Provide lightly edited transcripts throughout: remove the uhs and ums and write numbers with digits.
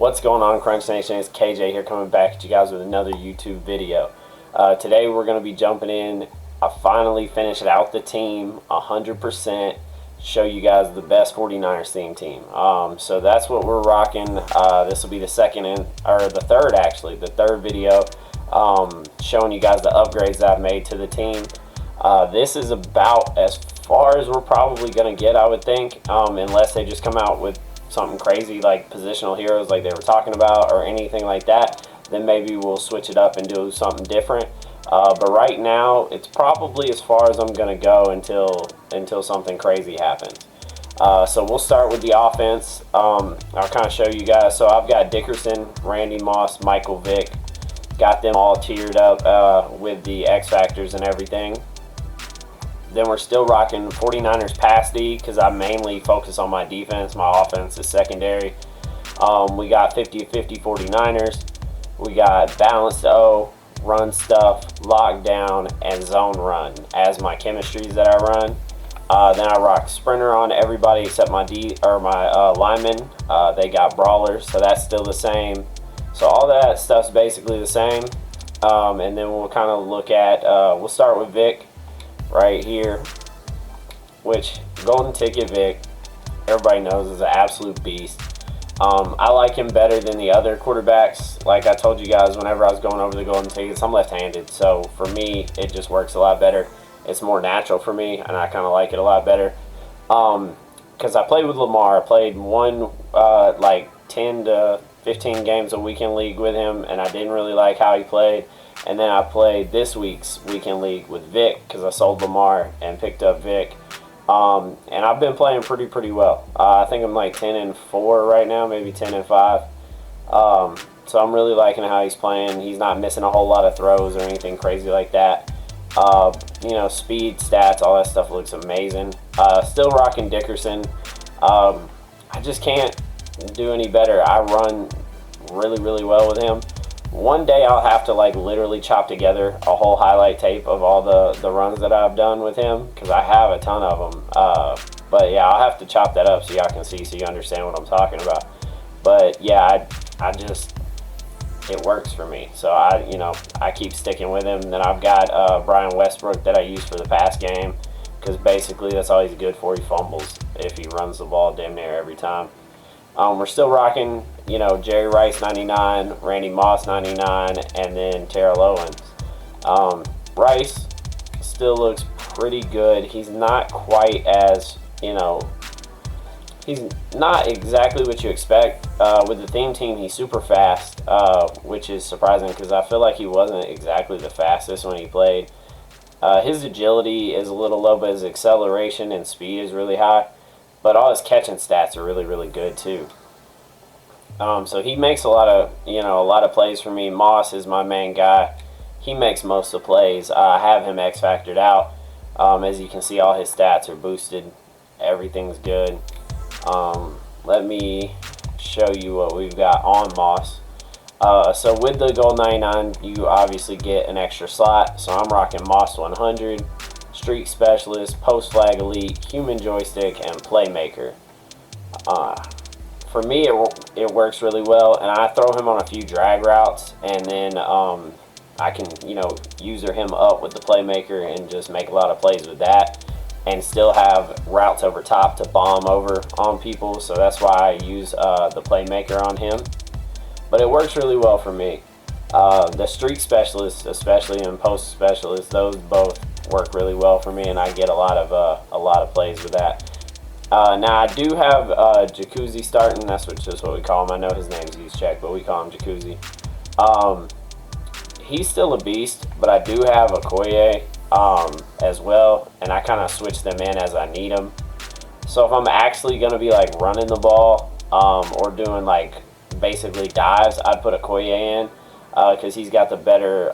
What's going on, Crunch Nation? It's KJ here, coming back at you guys with another YouTube video. Today we're going to be jumping in. I finally finished out the team 100%. Show you guys the best 49ers team. So that's what we're rocking. This will be the third video, showing you guys the upgrades that I've made to the team. This is about as far as we're probably going to get, I would think, unless they just come out with something crazy like positional heroes like they were talking about or anything like that. Then maybe we'll switch it up and do something different. But right now, it's probably as far as I'm going to go until something crazy happens. So we'll start with the offense. I'll kind of show you guys. So I've got Dickerson, Randy Moss, Michael Vick. Got them all tiered up with the X Factors and everything. Then we're still rocking 49ers pass D because I mainly focus on my defense. My offense is secondary. We got 50-50 49ers. We got balanced O, run stuff, lockdown, and zone run as my chemistries that I run. Then I rock sprinter on everybody except my linemen. They got brawlers, so that's still the same. So all that stuff's basically the same. And then we'll kind of look at, we'll start with Vic right here, which Golden Ticket Vic, everybody knows, is an absolute beast. I like him better than the other quarterbacks. Like I told you guys, whenever I was going over the Golden Tickets, I'm left-handed, so for me, it just works a lot better. It's more natural for me, and I kind of like it a lot better. Because I played with Lamar. I played like 10 to 15 games a weekend league with him, and I didn't really like how he played. And then I played this week's weekend league with Vic because I sold Lamar and picked up Vic. And I've been playing pretty well. I think I'm like 10-4 right now, maybe 10-5. So I'm really liking how he's playing. He's not missing a whole lot of throws or anything crazy like that. You know, speed, stats, all that stuff looks amazing. Still rocking Dickerson. I just can't do any better. I run really well with him. One day I'll have to like literally chop together a whole highlight tape of all the runs that I've done with him, because I have a ton of them. But yeah, I'll have to chop that up so y'all can see, so you understand what I'm talking about. But yeah, I just, it works for me. So I keep sticking with him. And then I've got Brian Westbrook that I use for the pass game, because basically that's all he's good for. He fumbles if he runs the ball damn near every time. We're still rocking, Jerry Rice 99, Randy Moss 99, and then Terrell Owens. Rice still looks pretty good. He's not quite as, he's not exactly what you expect. With the theme team, he's super fast, which is surprising because I feel like he wasn't exactly the fastest when he played. His agility is a little low, but his acceleration and speed is really high. But all his catching stats are really good too. So he makes a lot of plays for me. Moss is my main guy. He makes most of the plays. I have him X factored out. As you can see, all his stats are boosted. Everything's good. Let me show you what we've got on Moss. So with the Gold 99, you obviously get an extra slot. So I'm rocking Moss 100. Streak Specialist, Post Flag Elite, Human Joystick, and Playmaker. For me, it works really well, and I throw him on a few drag routes, and then I can, user him up with the Playmaker and just make a lot of plays with that, and still have routes over top to bomb over on people, so that's why I use the Playmaker on him. But it works really well for me. The Streak Specialist, especially, and Post Specialist, those both work really well for me, and I get a lot of plays with that. Now I do have Jacuzzi starting. That's just what we call him. I know his name's Check, but we call him Jacuzzi. He's still a beast, but I do have Okoye as well, and I kind of switch them in as I need them. So if I'm actually going to be like running the ball or doing like basically dives, I'd put Okoye in. Because he's got the better,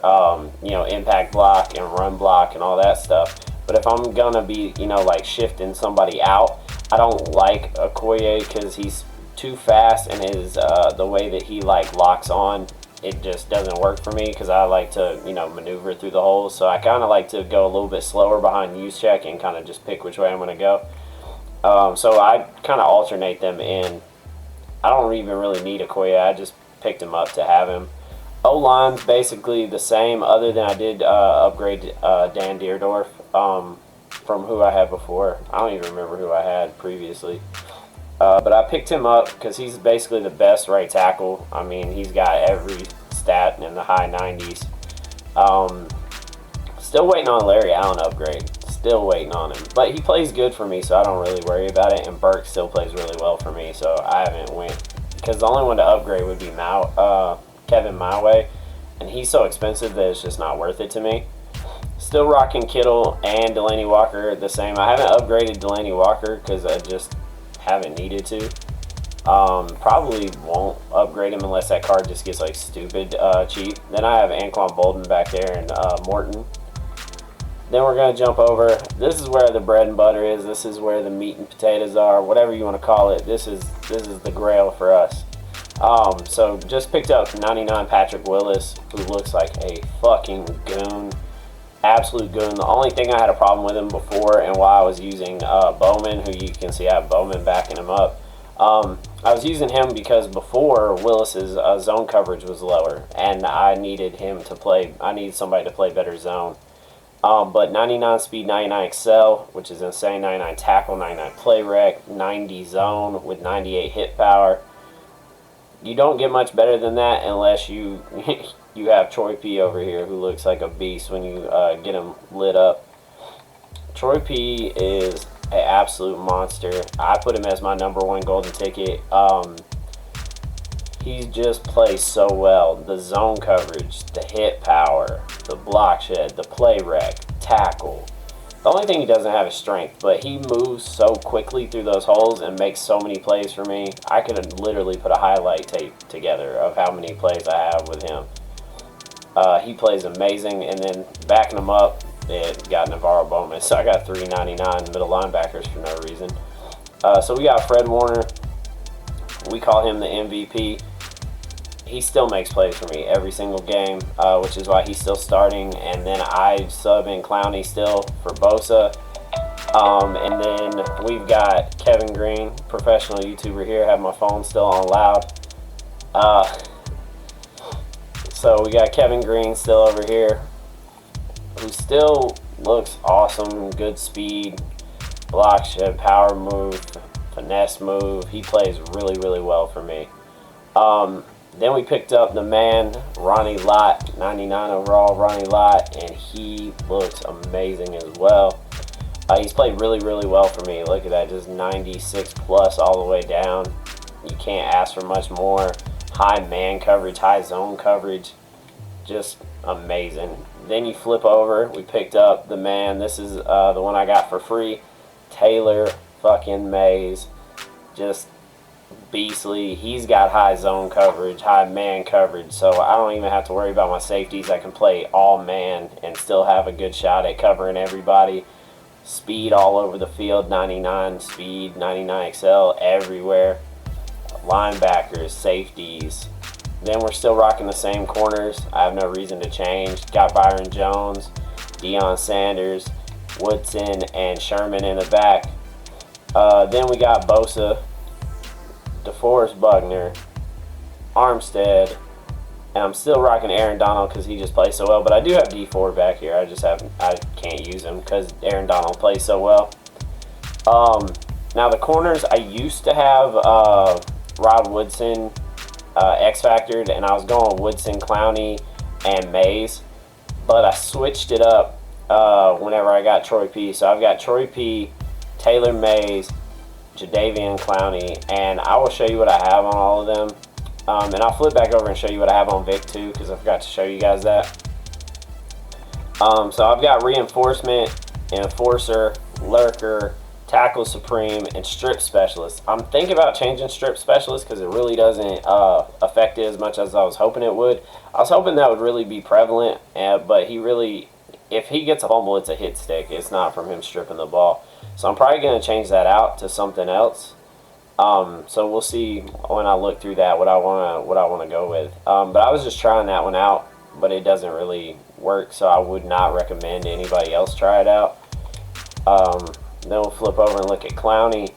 impact block and run block and all that stuff. But if I'm going to be, like shifting somebody out, I don't like Okoye because he's too fast, and the way that he like locks on, it just doesn't work for me because I like to, maneuver through the holes. So I kind of like to go a little bit slower behind Check and kind of just pick which way I'm going to go. So I kind of alternate them in. I don't even really need Okoye. I just picked him up to have him. O-line's basically the same, other than I did upgrade Dan Deerdorf from who I had before. I don't even remember who I had previously. But I picked him up because he's basically the best right tackle. I mean, he's got every stat in the high 90s. Still waiting on Larry Allen upgrade. Still waiting on him. But he plays good for me, so I don't really worry about it. And Burke still plays really well for me, so I haven't went. Because the only one to upgrade would be Kevin Maiway. And he's so expensive that it's just not worth it to me. Still rocking Kittle and Delaney Walker the same. I haven't upgraded Delaney Walker because I just haven't needed to. Probably won't upgrade him unless that card just gets like stupid cheap. Then I have Anquan Bolden back there and Morton. Then we're going to jump over. This is where the bread and butter is. This is where the meat and potatoes are. Whatever you want to call it. This is the grail for us. So just picked up 99 Patrick Willis, who looks like a fucking goon. Absolute goon. The only thing I had a problem with him before, and why I was using Bowman, who you can see I have Bowman backing him up. I was using him because before Willis's zone coverage was lower, and I needed him to play. I needed somebody to play better zone. But 99 speed, 99 excel, which is insane. 99 tackle, 99 play rec, 90 zone with 98 hit power. You don't get much better than that unless you you have Troy P over here, who looks like a beast when you get him lit up. Troy P is an absolute monster. I put him as my #1 golden ticket. He just plays so well. The zone coverage, the hit power, the block shed, the play rec, tackle. The only thing he doesn't have is strength, but he moves so quickly through those holes and makes so many plays for me. I could have literally put a highlight tape together of how many plays I have with him. He plays amazing, and then backing him up, it got Navarro Bowman. So I got 399 middle linebackers for no reason. So we got Fred Warner. We call him the MVP. He still makes plays for me every single game, which is why he's still starting. And then I sub in Clowney still for Bosa. And then we've got Kevin Green, professional YouTuber here. Have my phone still on loud. So we got Kevin Green still over here, who still looks awesome. Good speed, block shed, power move, finesse move. He plays really, really well for me. Then we picked up the man, Ronnie Lott, 99 overall, Ronnie Lott, and he looks amazing as well. He's played really, really well for me. Look at that, just 96 plus all the way down. You can't ask for much more. High man coverage, high zone coverage, just amazing. Then you flip over, we picked up the man. This is the one I got for free, Taylor fucking Mays. Just beastly. He's got high zone coverage, high man coverage, so I don't even have to worry about my safeties. I can play all man and still have a good shot at covering everybody. Speed all over the field, 99 speed, 99 excel everywhere. Linebackers, safeties. Then we're still rocking the same corners. I have no reason to change. Got Byron Jones, Deion Sanders, Woodson, and Sherman in the back. Then we got Bosa, DeForest Buckner, Armstead, and I'm still rocking Aaron Donald because he just plays so well. But I do have D4 back here. I can't use him because Aaron Donald plays so well. Now the corners, I used to have Rod Woodson X-Factored, and I was going Woodson, Clowney, and Mays, but I switched it up whenever I got Troy P. So I've got Troy P, Taylor Mays, Jadeveon Clowney, and I will show you what I have on all of them. And I'll flip back over and show you what I have on Vic too, because I forgot to show you guys that. So I've got Reinforcement, Enforcer, Lurker, Tackle Supreme, and Strip Specialist. I'm thinking about changing Strip Specialist because it really doesn't affect it as much as I was hoping it would. I was hoping that would really be prevalent, but he really, if he gets a fumble, it's a hit stick. It's not from him stripping the ball. So I'm probably going to change that out to something else. So we'll see when I look through that what I want to go with. But I was just trying that one out, but it doesn't really work, so I would not recommend anybody else try it out. Then we'll flip over and look at Clowney.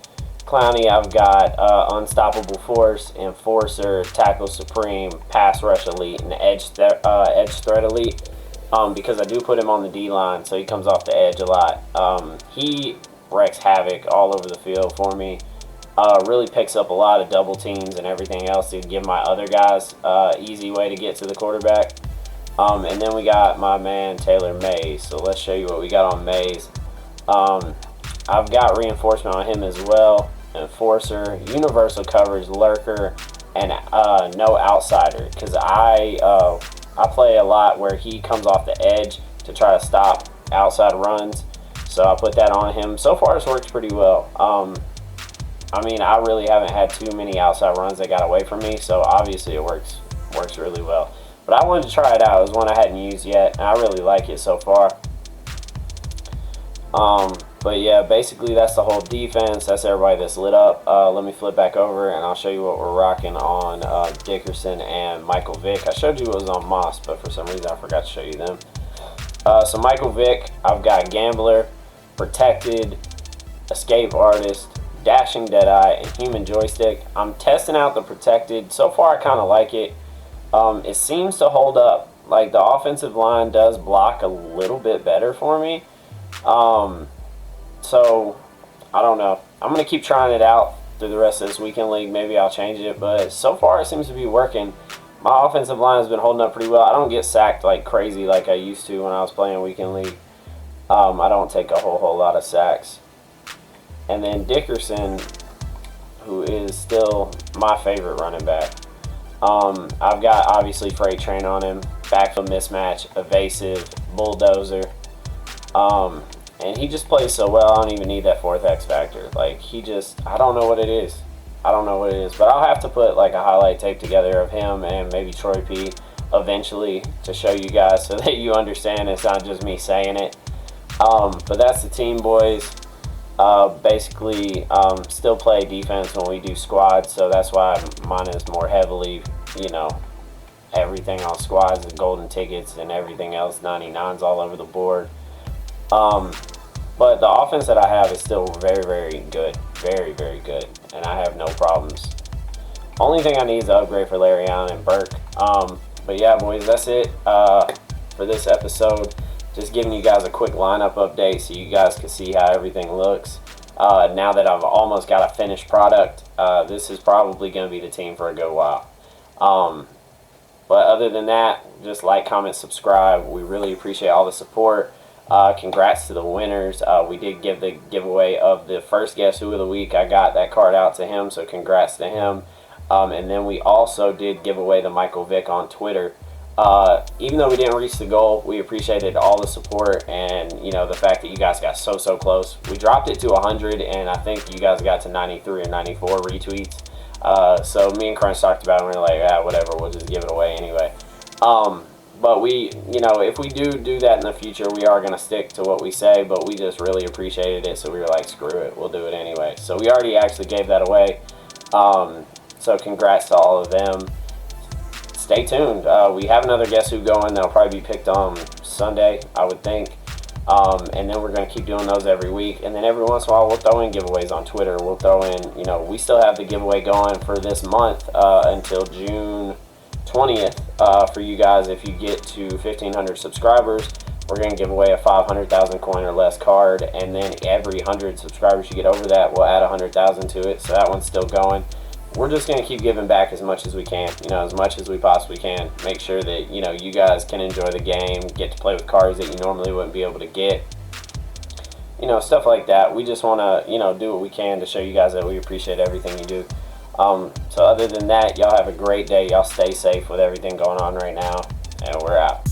Clowney, I've got Unstoppable Force, Enforcer, Tackle Supreme, Pass Rush Elite, and Edge Threat Elite. Because I do put him on the D line, so he comes off the edge a lot. He wreaks havoc all over the field for me. Really picks up a lot of double teams and everything else to give my other guys easy way to get to the quarterback. And then we got my man Taylor Mays. So let's show you what we got on Mays. I've got reinforcement on him as well. Enforcer, universal coverage, lurker, and no outsider. Because I play a lot where he comes off the edge to try to stop outside runs. So I put that on him. So far, it's worked pretty well. I mean, I really haven't had too many outside runs that got away from me, so obviously it works really well. But I wanted to try it out. It was one I hadn't used yet, and I really like it so far. But yeah, basically that's the whole defense. That's everybody that's lit up. Let me flip back over, and I'll show you what we're rocking on Dickerson and Michael Vick. I showed you what was on Moss, but for some reason I forgot to show you them. So Michael Vick, I've got Gambler, Protected, Escape Artist, Dashing Deadeye, and Human Joystick. I'm testing out the Protected. So far I kind of like it. It seems to hold up. Like, the offensive line does block a little bit better for me. So I don't know. I'm going to keep trying it out through the rest of this weekend league. Maybe I'll change it, but so far it seems to be working. My offensive line has been holding up pretty well. I don't get sacked like crazy like I used to when I was playing weekend league. I don't take a whole lot of sacks. And then Dickerson, who is still my favorite running back. I've got, obviously, Freight Train on him. Backfield mismatch, evasive, bulldozer. And he just plays so well, I don't even need that fourth X factor. Like, I don't know what it is. But I'll have to put, like, a highlight tape together of him and maybe Troy P. eventually to show you guys so that you understand it's not just me saying it. But that's the team, boys. Basically, still play defense when we do squads, so that's why mine is more heavily, everything on squads and golden tickets and everything else, 99s all over the board. But the offense that I have is still very, very good. Very, very good. And I have no problems. Only thing I need is an upgrade for Larry Allen and Burke. But yeah, boys, that's it for this episode. Just giving you guys a quick lineup update so you guys can see how everything looks. Now that I've almost got a finished product, this is probably going to be the team for a good while. But other than that, just like, comment, subscribe. We really appreciate all the support. Congrats to the winners. We did give the giveaway of the first Guess Who of the Week. I got that card out to him, so congrats to him. And then we also did give away the Michael Vick on Twitter. Even though we didn't reach the goal, we appreciated all the support and, the fact that you guys got so close. We dropped it to 100, and I think you guys got to 93 or 94 retweets. So me and Crunch talked about it, and we were like, whatever, we'll just give it away anyway. But we, if we do that in the future, we are going to stick to what we say, but we just really appreciated it, so we were like, screw it, we'll do it anyway. So we already actually gave that away. So congrats to all of them. Stay tuned. We have another Guess Who going. That'll probably be picked on Sunday, I would think. And then we're going to keep doing those every week. And then every once in a while, we'll throw in giveaways on Twitter. We'll throw in, we still have the giveaway going for this month until June 20th for you guys. If you get to 1,500 subscribers, we're going to give away a 500,000 coin or less card. And then every 100 subscribers you get over that, we'll add 100,000 to it. So that one's still going. We're just going to keep giving back as much as we can, as much as we possibly can. Make sure that, you guys can enjoy the game, get to play with cards that you normally wouldn't be able to get. Stuff like that. We just want to, do what we can to show you guys that we appreciate everything you do. So other than that, y'all have a great day. Y'all stay safe with everything going on right now, and we're out.